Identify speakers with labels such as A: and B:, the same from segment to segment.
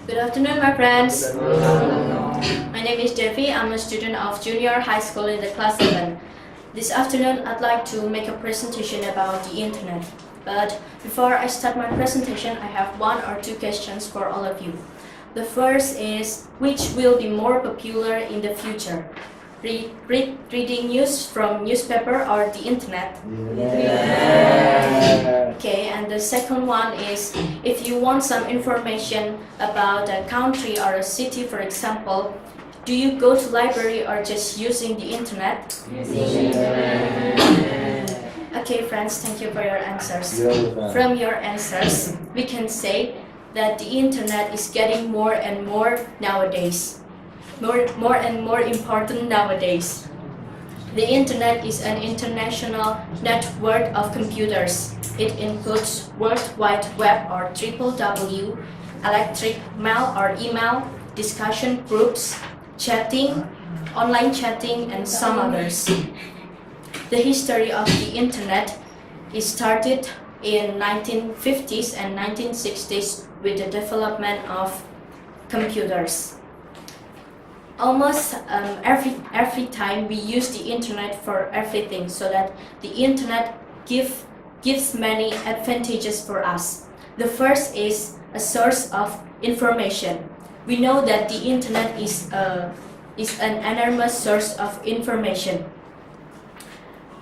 A: Good afternoon, my friends. My name is Defi. I'm a student of junior high school in the class 7. This afternoon, I'd like to make a presentation about the internet. But before I start my presentation, I have one or two questions for all of you. The first is, which will be more popular in the future? Reading news from newspaper or the internet?
B: Yeah.
A: Okay, and the second one is, if you want some information about a country or a city, for example, do you go to library or just using the internet? Okay, friends, thank you for your answers. From your answers, we can say that the internet is getting more and more nowadays. More and more important nowadays. The internet is an international network of computers. It includes World Wide Web or WWW, electric mail or email, discussion groups, chatting, online chatting, and some others. The history of the internet is started in 1950s and 1960s with the development of computers. Almost every time we use the internet for everything, so that the internet gives many advantages for us. The first is a source of information. We know that the internet is an enormous source of information.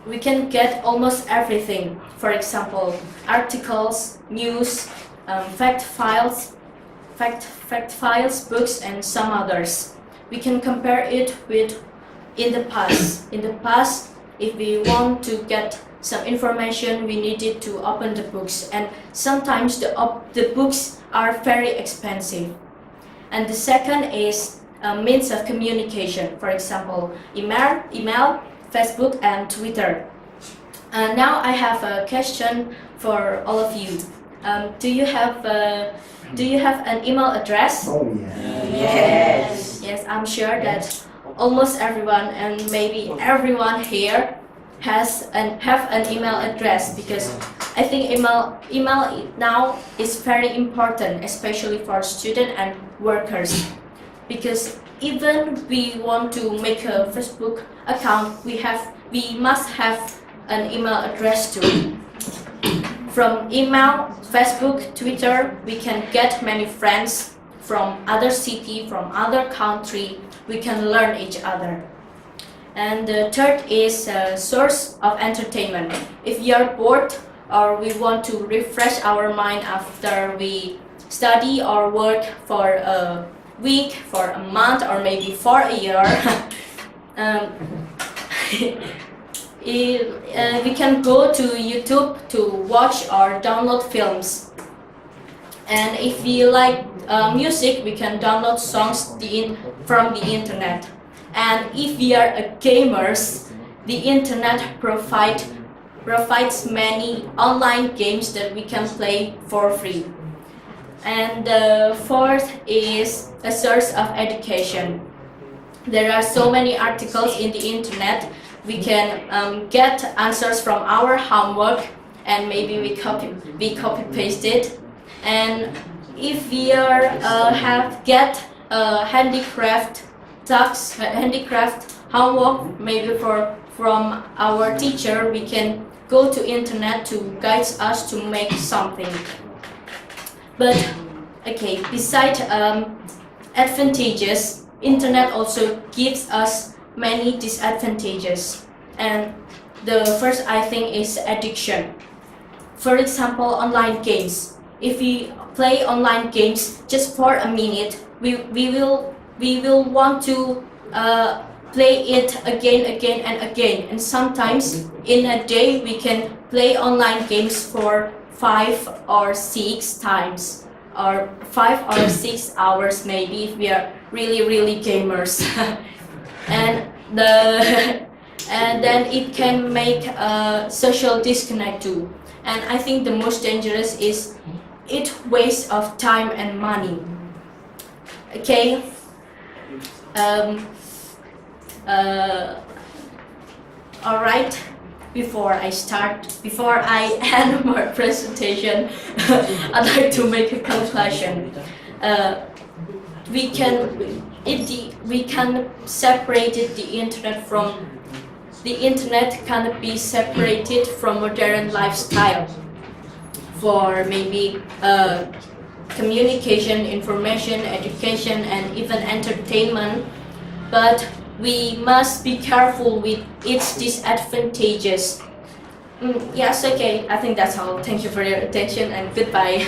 A: We can get almost everything. For example, articles, news, fact files, books, and some others. We can compare it with in the past. In the past, if we want to get some information, we needed to open the books, and sometimes the books are very expensive. And the second is means of communication. For example, email, Facebook, and Twitter. Now I have a question for all of you. Do you have an email address?
B: Oh yeah.
A: Yes, I'm sure that almost everyone and maybe everyone here have an email address, because I think email now is very important, especially for students and workers. Because even we want to make a Facebook account, we must have an email address too. From email, Facebook, Twitter, we can get many friends from other city, from other country. We can learn each other. And the third is a source of entertainment. If we are bored or we want to refresh our mind after we study or work for a week, for a month, or maybe for a year, we can go to YouTube to watch or download films. And if we like music, we can download songs from the internet. And if we are gamers, the internet provides many online games that we can play for free. And the fourth is a source of education. There are so many articles in the internet. We can get answers from our homework, and maybe we copy paste it. And if we get handicraft homework, maybe from our teacher, we can go to internet to guide us to make something. But okay, besides advantages, internet also gives us many disadvantages. And the first, I think, is addiction. For example, online games. If we play online games just for a minute, we will want to play it again and again. And sometimes in a day we can play online games for 5 or 6 times, or 5 or 6 hours maybe, if we are really gamers. And then it can make a social disconnect too. And I think the most dangerous is it waste of time and money. Okay. All right. Before I end my presentation, I'd like to make a conclusion. we can separate the internet from the internet can be separated from modern lifestyle for maybe communication, information, education, and even entertainment. But we must be careful with its disadvantages. Yes, okay, I think that's all. Thank you for your attention and goodbye.